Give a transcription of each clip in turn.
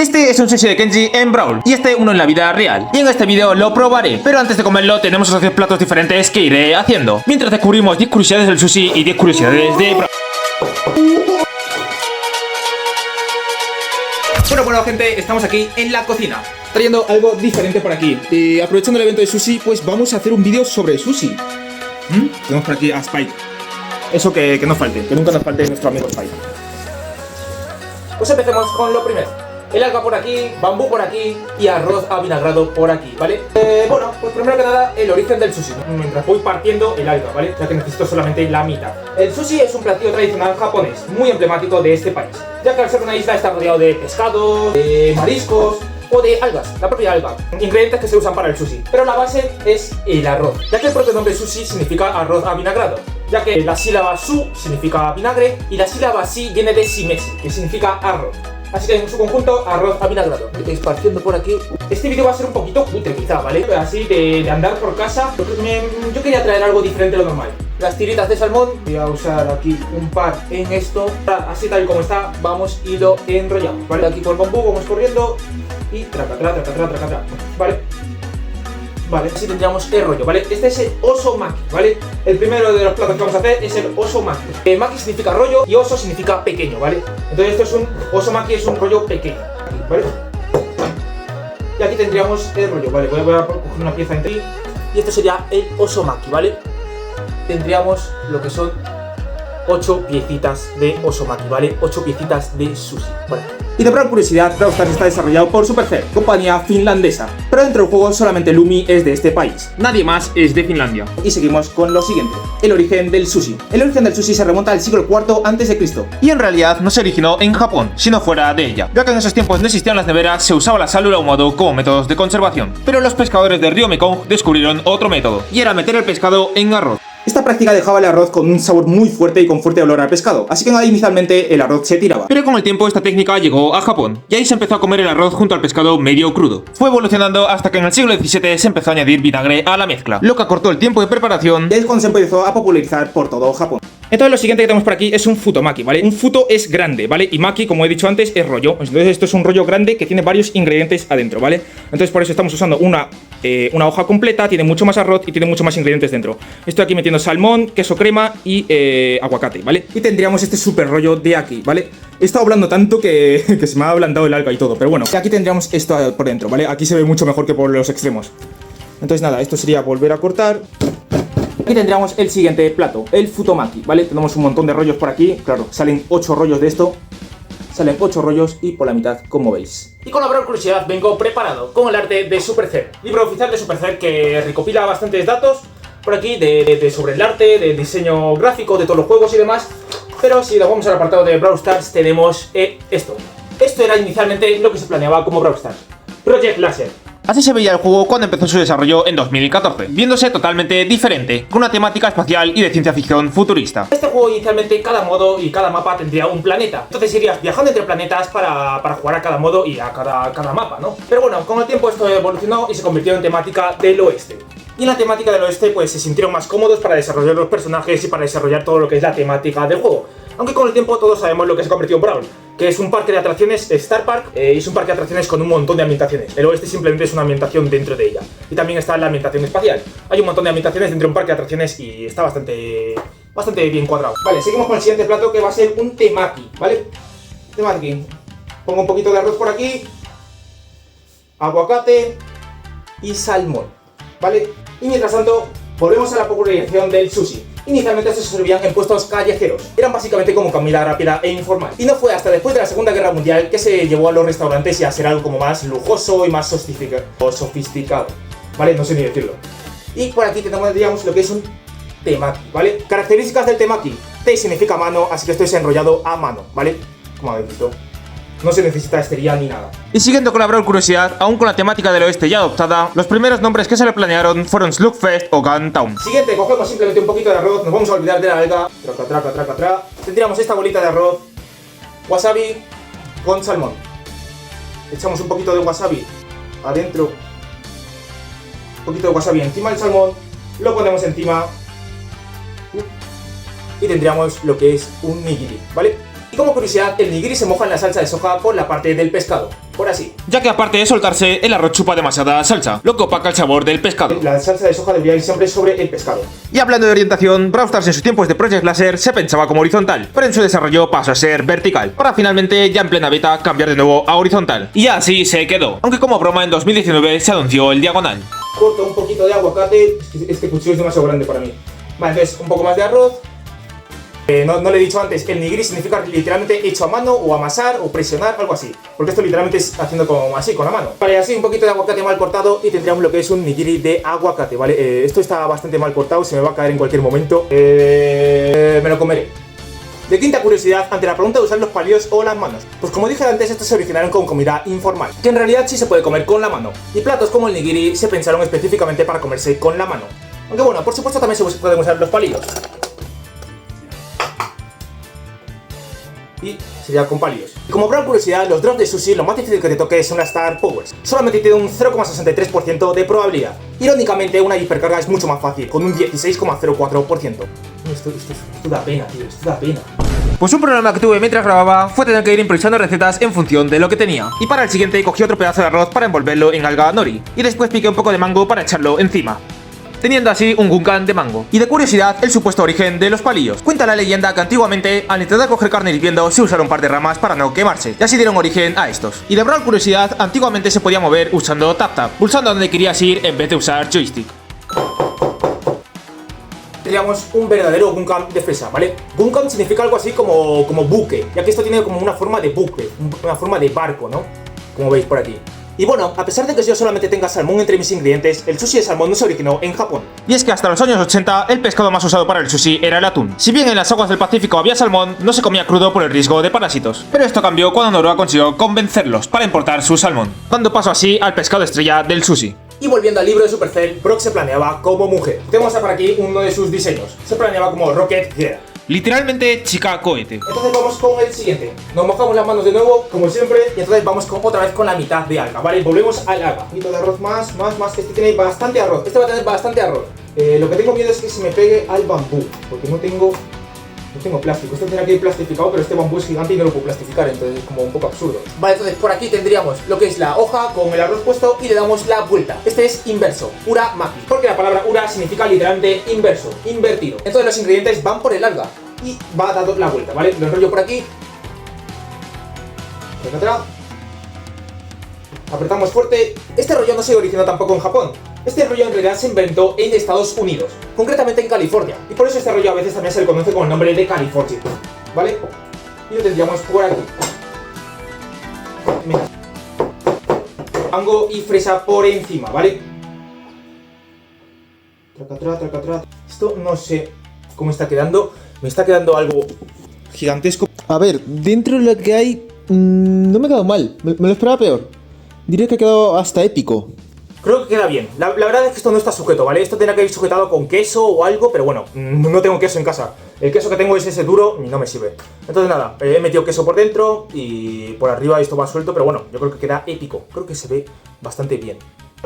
Este es un sushi de Kenji en Brawl y este uno en la vida real. Y en este vídeo lo probaré, pero antes de comerlo tenemos otros 10 platos diferentes que iré haciendo, mientras descubrimos 10 curiosidades del sushi y 10 curiosidades de Brawl. Bueno gente, estamos aquí en la cocina trayendo algo diferente por aquí. Aprovechando el evento de sushi, pues vamos a hacer un vídeo sobre sushi. Tenemos por aquí a Spike. Eso que no falte, que nunca nos falte nuestro amigo Spike. Pues empecemos con lo primero. El alga por aquí, bambú por aquí y arroz avinagrado por aquí, ¿vale? Bueno, pues primero que nada, el origen del sushi, ¿no? Mientras voy partiendo el alga, ¿vale? Ya que necesito solamente la mitad. El sushi es un platillo tradicional japonés, muy emblemático de este país, ya que al ser una isla está rodeado de pescados, de mariscos o de algas, la propia alga, ingredientes que se usan para el sushi. Pero la base es el arroz, ya que el propio nombre sushi significa arroz avinagrado, ya que la sílaba su significa vinagre y la sílaba si viene de shimeshi, que significa arroz. Así que en su conjunto, arroz avinagrado. Esparciendo por aquí. Este vídeo va a ser un poquito cutre quizá, ¿vale? Así de andar por casa. Yo quería traer algo diferente a lo normal. Las tiritas de salmón. Voy a usar aquí un par en esto. Así tal y como está, vamos y lo enrollamos, ¿vale? Aquí por el bambú vamos corriendo. Y traca, ¿vale? Vale, así tendríamos el rollo, ¿vale? Este es el oso maki, ¿vale? El primero de los platos que vamos a hacer es el oso maki. Maki significa rollo y oso significa pequeño, ¿vale? Entonces esto es un oso maki, es un rollo pequeño, ¿vale? Y aquí tendríamos el rollo, ¿vale? Voy a coger una pieza entre aquí. Y esto sería el oso maki, ¿vale? Tendríamos lo que son 8 piecitas de oso maki, ¿vale? 8 piecitas de sushi, ¿vale? Y de por curiosidad, Brawl Stars está desarrollado por Supercell, compañía finlandesa, pero dentro del juego solamente Lumi es de este país, nadie más es de Finlandia. Y seguimos con lo siguiente, el origen del sushi. El origen del sushi se remonta al siglo IV a.C. y en realidad no se originó en Japón, sino fuera de ella, ya que en esos tiempos no existían las neveras, se usaba la sal o el ahumado como métodos de conservación. Pero los pescadores del río Mekong descubrieron otro método, y era meter el pescado en arroz. Esta práctica dejaba el arroz con un sabor muy fuerte y con fuerte olor al pescado, así que inicialmente el arroz se tiraba. Pero con el tiempo esta técnica llegó a Japón, y ahí se empezó a comer el arroz junto al pescado medio crudo. Fue evolucionando hasta que en el siglo XVII se empezó a añadir vinagre a la mezcla, lo que acortó el tiempo de preparación, y es cuando se empezó a popularizar por todo Japón. Entonces lo siguiente que tenemos por aquí es un futomaki, ¿vale? Un futo es grande, ¿vale? Y maki, como he dicho antes, es rollo. Entonces esto es un rollo grande que tiene varios ingredientes adentro, ¿vale? Entonces por eso estamos usando una hoja completa, tiene mucho más arroz y tiene mucho más ingredientes dentro. Estoy aquí metiendo salmón, queso crema y aguacate, ¿vale? Y tendríamos este super rollo de aquí, ¿vale? He estado hablando tanto que se me ha ablandado el alga y todo, pero bueno. Aquí tendríamos esto por dentro, ¿vale? Aquí se ve mucho mejor que por los extremos. Entonces nada, esto sería volver a cortar. Aquí tendríamos el siguiente plato, el futomaki, ¿vale? Tenemos un montón de rollos por aquí, claro, salen 8 rollos de esto. Salen 8 rollos y por la mitad, como veis. Y con la Brawl curiosidad vengo preparado con el arte de Supercell, libro oficial de Supercell que recopila bastantes datos por aquí sobre el arte, del diseño gráfico, de todos los juegos y demás. Pero si nos vamos al apartado de Brawl Stars tenemos esto. Esto era inicialmente lo que se planeaba como Brawl Stars, Project Laser. Así se veía el juego cuando empezó su desarrollo en 2014, viéndose totalmente diferente, con una temática espacial y de ciencia ficción futurista. Este juego inicialmente cada modo y cada mapa tendría un planeta, entonces irías viajando entre planetas para jugar a cada modo y a cada mapa, ¿no? Pero bueno, con el tiempo esto evolucionó y se convirtió en temática del oeste. Y en la temática del oeste pues se sintieron más cómodos para desarrollar los personajes y para desarrollar todo lo que es la temática del juego. Aunque con el tiempo todos sabemos lo que se ha convertido en Brawl, que es un parque de atracciones, Star Park, y es un parque de atracciones con un montón de ambientaciones. El oeste simplemente es una ambientación dentro de ella. Y también está la ambientación espacial. Hay un montón de ambientaciones dentro de un parque de atracciones y está bastante bien cuadrado. Vale, seguimos con el siguiente plato que va a ser un temaki, ¿vale? Temaki. Pongo un poquito de arroz por aquí, aguacate y salmón, ¿vale? Y mientras tanto, volvemos a la popularización del sushi. Inicialmente se servían en puestos callejeros, eran básicamente como comida rápida e informal. Y no fue hasta después de la Segunda Guerra Mundial que se llevó a los restaurantes y a ser algo como más lujoso y más sofisticado, ¿vale? No sé ni decirlo. Y por aquí tendríamos lo que es un temaki, ¿vale? Características del temaki. Te significa mano, así que esto es enrollado a mano, ¿vale? Como habéis visto. No se necesita estería ni nada. Y siguiendo con la Brawl curiosidad, aún con la temática del oeste ya adoptada, los primeros nombres que se le planearon fueron Slugfest o Gun Town. Siguiente, cogemos simplemente un poquito de arroz, nos vamos a olvidar de la alga. Traca. Tendríamos esta bolita de arroz, wasabi con salmón. Echamos un poquito de wasabi adentro, un poquito de wasabi encima del salmón, lo ponemos encima y tendríamos lo que es un nigiri, ¿vale? Y como curiosidad, el nigiri se moja en la salsa de soja por la parte del pescado. por así. Ya que aparte de soltarse, el arroz chupa demasiada salsa, lo que opaca el sabor del pescado. La salsa de soja debería ir siempre sobre el pescado. Y hablando de orientación, Brawl Stars en sus tiempos de Project Laser se pensaba como horizontal, pero en su desarrollo pasó a ser vertical, para finalmente, ya en plena beta, cambiar de nuevo a horizontal. Y así se quedó, aunque como broma en 2019 se anunció el diagonal. Corto un poquito de aguacate, este cuchillo es demasiado grande para mí. Vale, entonces un poco más de arroz. No le he dicho antes, el nigiri significa literalmente hecho a mano o amasar o presionar, algo así. Porque esto literalmente es haciendo como así, con la mano. Vale, así un poquito de aguacate mal cortado y tendríamos lo que es un nigiri de aguacate, ¿vale? Esto está bastante mal cortado, se me va a caer en cualquier momento. Me lo comeré. De quinta curiosidad, ante la pregunta de usar los palillos o las manos. Pues como dije antes, estos se originaron con comida informal, que en realidad sí se puede comer con la mano. Y platos como el nigiri se pensaron específicamente para comerse con la mano. Aunque bueno, por supuesto también se pueden usar los palillos. Y sería con palillos. Y como gran curiosidad, los drops de sushi lo más difícil que te toque es una Star Powers. Solamente tiene un 0,63% de probabilidad. Irónicamente, una hipercarga es mucho más fácil, con un 16,04%. Esto da pena, tío, esto da pena. Pues un problema que tuve mientras grababa fue tener que ir improvisando recetas en función de lo que tenía. Y para el siguiente cogí otro pedazo de arroz para envolverlo en alga nori. Y después piqué un poco de mango para echarlo encima, teniendo así un gunkan de mango. Y de curiosidad, el supuesto origen de los palillos. Cuenta la leyenda que antiguamente, al intentar coger carne hirviendo, se usaron un par de ramas para no quemarse, y así dieron origen a estos. Y de Brawl curiosidad, antiguamente se podía mover usando tap-tap, pulsando donde querías ir en vez de usar joystick. Tendríamos un verdadero gunkan de fresa, ¿vale? Gunkan significa algo así como buque, ya que esto tiene como una forma de buque, una forma de barco, ¿no? Como veis por aquí. Y bueno, a pesar de que yo solamente tenga salmón entre mis ingredientes, el sushi de salmón no se originó en Japón. Y es que hasta los años 80, el pescado más usado para el sushi era el atún. Si bien en las aguas del Pacífico había salmón, no se comía crudo por el riesgo de parásitos. Pero esto cambió cuando Noruega consiguió convencerlos para importar su salmón, dando paso así al pescado estrella del sushi. Y volviendo al libro de Supercell, Brock se planeaba como mujer. Tenemos por aquí uno de sus diseños. Se planeaba como Rocket Girl. Literalmente chica cohete. Entonces vamos con el siguiente. Nos mojamos las manos de nuevo, como siempre. Y entonces vamos otra vez con la mitad de alga, ¿vale? Volvemos al alga. Un poquito de arroz más. Este tiene bastante arroz. Este va a tener bastante arroz. Lo que tengo miedo es que se me pegue al bambú, porque no tengo plástico. Esto tendría que ir plastificado, pero este bambú es gigante y no lo puedo plastificar, entonces es como un poco absurdo. Vale, entonces por aquí tendríamos lo que es la hoja con el arroz puesto y le damos la vuelta. Este es inverso, ura maki, porque la palabra ura significa literalmente inverso, invertido. Entonces los ingredientes van por el alga y va dando la vuelta, ¿vale? Lo enrollo por aquí. Apretamos fuerte. Este rollo no se originó tampoco en Japón. Este rollo en realidad se inventó en Estados Unidos, concretamente en California. Y por eso este rollo a veces también se le conoce con el nombre de California, ¿vale? Y lo tendríamos por aquí. Mango y fresa por encima, ¿vale? Esto no sé cómo está quedando. Me está quedando algo gigantesco. A ver, dentro de lo que hay, no me ha quedado mal. Me lo esperaba peor. Diría que ha quedado hasta épico. Creo que queda bien. La verdad es que esto no está sujeto, ¿vale? Esto tendría que ir sujetado con queso o algo, pero bueno, no tengo queso en casa. El queso que tengo es ese duro y no me sirve. Entonces nada, he metido queso por dentro y por arriba esto va suelto, pero bueno, yo creo que queda épico. Creo que se ve bastante bien.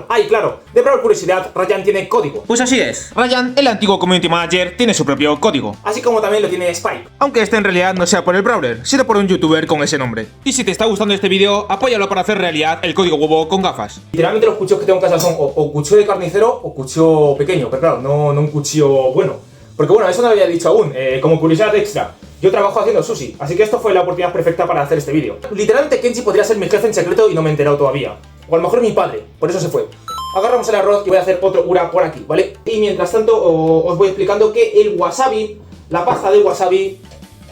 ¡Ay, claro! De Brawl curiosidad, Ryan tiene código. Pues así es. Ryan, el antiguo community manager, tiene su propio código. Así como también lo tiene Spike. Aunque este en realidad no sea por el brawler, sino por un youtuber con ese nombre. Y si te está gustando este vídeo, apóyalo para hacer realidad el código huevo con gafas. Literalmente los cuchillos que tengo en casa son o cuchillo de carnicero o cuchillo pequeño. Pero claro, no un cuchillo bueno. Porque bueno, eso no lo había dicho aún. Como curiosidad extra, yo trabajo haciendo sushi, así que esto fue la oportunidad perfecta para hacer este vídeo. Literalmente Kenji podría ser mi jefe en secreto y no me he enterado todavía. O a lo mejor mi padre, por eso se fue. Agarramos el arroz y voy a hacer otro ura por aquí, ¿vale? Y mientras tanto os voy explicando que el wasabi, la pasta del wasabi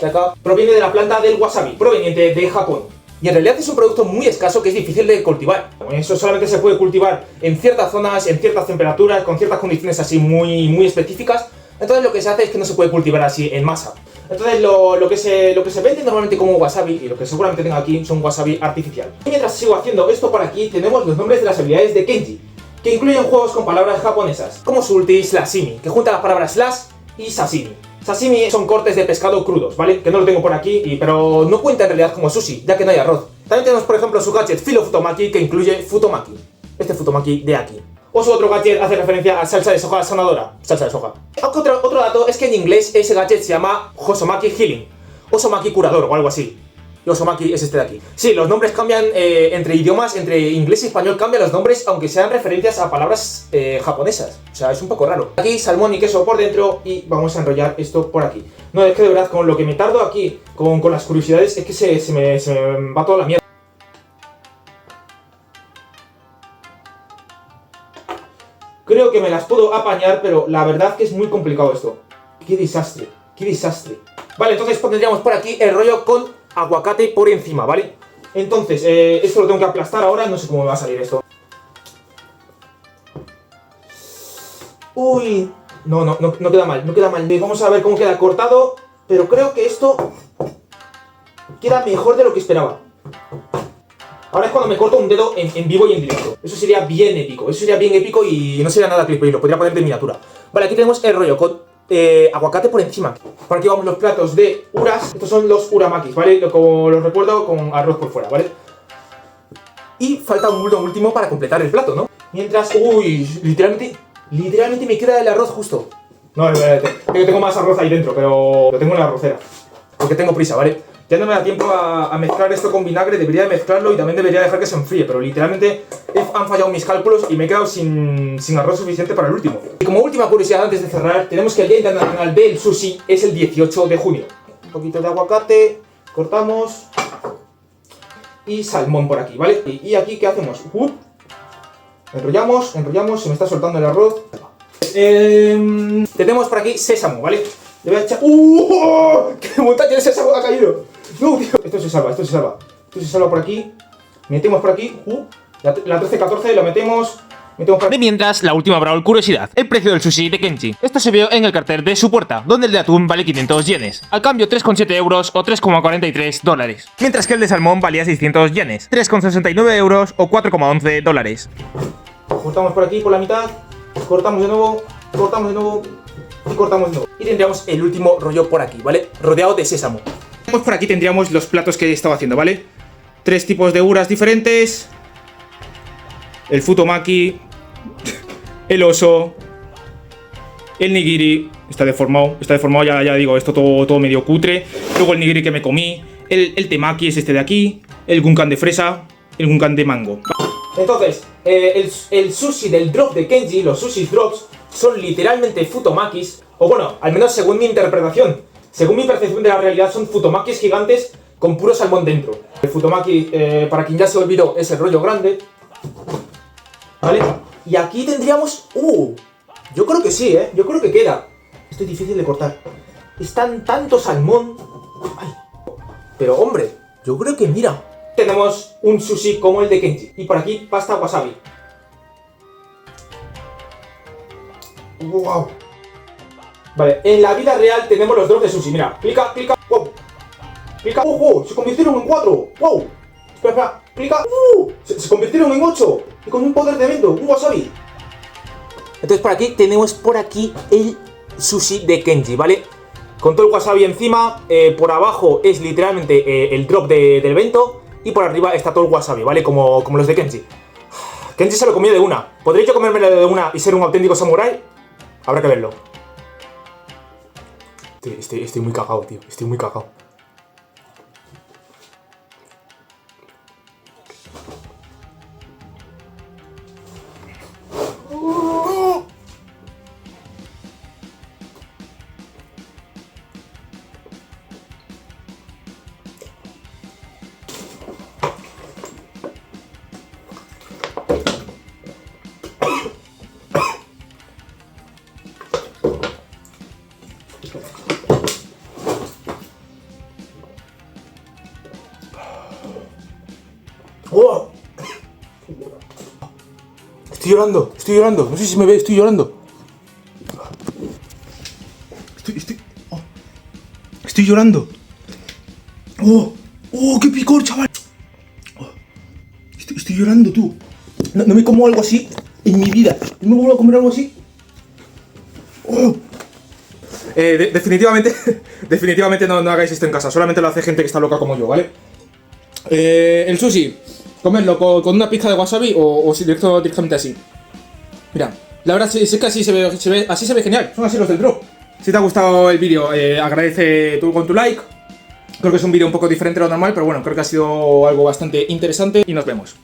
de acá, proviene de la planta del wasabi, proveniente de Japón. Y en realidad es un producto muy escaso que es difícil de cultivar. Eso solamente se puede cultivar en ciertas zonas, en ciertas temperaturas, con ciertas condiciones así muy específicas. Entonces lo que se hace es que no se puede cultivar así en masa. Entonces lo que se vende normalmente como wasabi, y lo que seguramente tengo aquí, son wasabi artificial. Y mientras sigo haciendo esto por aquí, tenemos los nombres de las habilidades de Kenji, que incluyen juegos con palabras japonesas, como su ulti Sashimi, que junta las palabras slash y sashimi. Sashimi son cortes de pescado crudos, ¿vale? Que no lo tengo por aquí, pero no cuenta en realidad como sushi, ya que no hay arroz. También tenemos, por ejemplo, su gadget Filo Futomaki, que incluye Futomaki. Este Futomaki de aquí. O su otro gadget hace referencia a salsa de soja sanadora. Salsa de soja. Otro dato es que en inglés ese gadget se llama Hosomaki Healing. Hosomaki curador o algo así. y Osomaki es este de aquí. Sí, los nombres cambian entre idiomas, entre inglés y español cambian los nombres, aunque sean referencias a palabras japonesas. O sea, es un poco raro. Aquí salmón y queso por dentro y vamos a enrollar esto por aquí. No, es que de verdad, con lo que me tardo aquí, con las curiosidades, es que se me va toda la mierda. Creo que me las puedo apañar, pero la verdad que es muy complicado esto. ¡Qué desastre! ¡Qué desastre! Vale, entonces pondríamos por aquí el rollo con aguacate por encima, ¿vale? Entonces, esto lo tengo que aplastar ahora, no sé cómo me va a salir esto. Uy, no queda mal, no queda mal. Vamos a ver cómo queda cortado, pero creo que esto queda mejor de lo que esperaba. Ahora es cuando me corto un dedo en vivo y en directo. Eso sería bien épico y no sería nada clickbait, lo podría poner de miniatura. Vale, aquí tenemos el rollo con aguacate por encima. Por aquí vamos los platos de uras. Estos son los uramakis, ¿vale? Como los recuerdo, con arroz por fuera, ¿vale? Y falta un último para completar el plato, ¿no? Mientras, uy, literalmente me queda el arroz justo. No, tengo más arroz ahí dentro, pero lo tengo en la arrocera. Porque tengo prisa, ¿vale? Ya no me da tiempo a mezclar esto con vinagre, debería de mezclarlo y también debería dejar que se enfríe, pero literalmente han fallado mis cálculos y me he quedado sin arroz suficiente para el último. Y como última curiosidad antes de cerrar, tenemos que el Día Internacional del Sushi es el 18 de junio. Un poquito de aguacate, cortamos y salmón por aquí, ¿vale? Y aquí, ¿qué hacemos? Enrollamos, se me está soltando el arroz. Tenemos por aquí sésamo, ¿vale? Le voy a echar... ¡Qué montaña de sésamo ha caído! ¡No, tío! Esto se salva por aquí. Metemos por aquí. La 13-14 la metemos por aquí. De mientras, la última Brawl curiosidad, el precio del sushi de Kenji. Esto se vio en el cartel de su puerta, donde el de atún vale 500 yenes, al cambio 3,7 euros o 3,43 dólares. Mientras que el de salmón valía 600 yenes, 3,69 euros o 4,11 dólares. Cortamos por aquí, por la mitad, cortamos de nuevo y cortamos de nuevo. Y tendríamos el último rollo por aquí, ¿vale? Rodeado de sésamo. Por aquí tendríamos los platos que he estado haciendo, ¿vale? 3 tipos de uras diferentes. El futomaki. El oso. El nigiri. Está deformado, ya digo, esto todo medio cutre. Luego el nigiri que me comí. El temaki es este de aquí. El gunkan de fresa. El gunkan de mango. Entonces, el sushi del drop de Kenji, los sushi drops, son literalmente futomakis, o bueno, al menos según mi interpretación, según mi percepción de la realidad, son futomakis gigantes con puro salmón dentro. El futomaki, para quien ya se olvidó, es el rollo grande, ¿vale? Y aquí tendríamos... yo creo que sí, yo creo que queda. Esto es difícil de cortar. Es tanto salmón... Ay. Pero hombre, yo creo que mira... Tenemos un sushi como el de Kenji. Y por aquí, pasta wasabi. ¡Wow! Vale, en la vida real tenemos los drops de sushi. Mira, clica, ¡wow! Clica, ¡wow! Se convirtieron en 4. ¡Wow! Espera, clica, se convirtieron en 8. Y con un poder de evento, un wasabi. Entonces por aquí tenemos el sushi de Kenji, ¿vale? Con todo el wasabi encima, por abajo es literalmente el drop del evento. Y por arriba está todo el wasabi, ¿vale? Como los de Kenji. Kenji se lo comió de una. ¿Podréis yo comérmelo de una y ser un auténtico samurái? Habrá que verlo. Estoy muy cagado, tío. Estoy muy cagado. ¡Oh! Estoy llorando, no sé si me ve, estoy llorando. Estoy llorando. ¡Oh! ¡Oh, qué picor, chaval! Oh, estoy llorando, tú. No me como algo así en mi vida. No me vuelvo a comer algo así. ¡Oh! Definitivamente no hagáis esto en casa. Solamente lo hace gente que está loca como yo, ¿vale? El sushi, comerlo con una pizca de wasabi o directamente así. Mira, la verdad es que así se ve genial. Son así los del drop. Si te ha gustado el vídeo, agradece con tu like. Creo que es un vídeo un poco diferente a lo normal, pero bueno, creo que ha sido algo bastante interesante y nos vemos.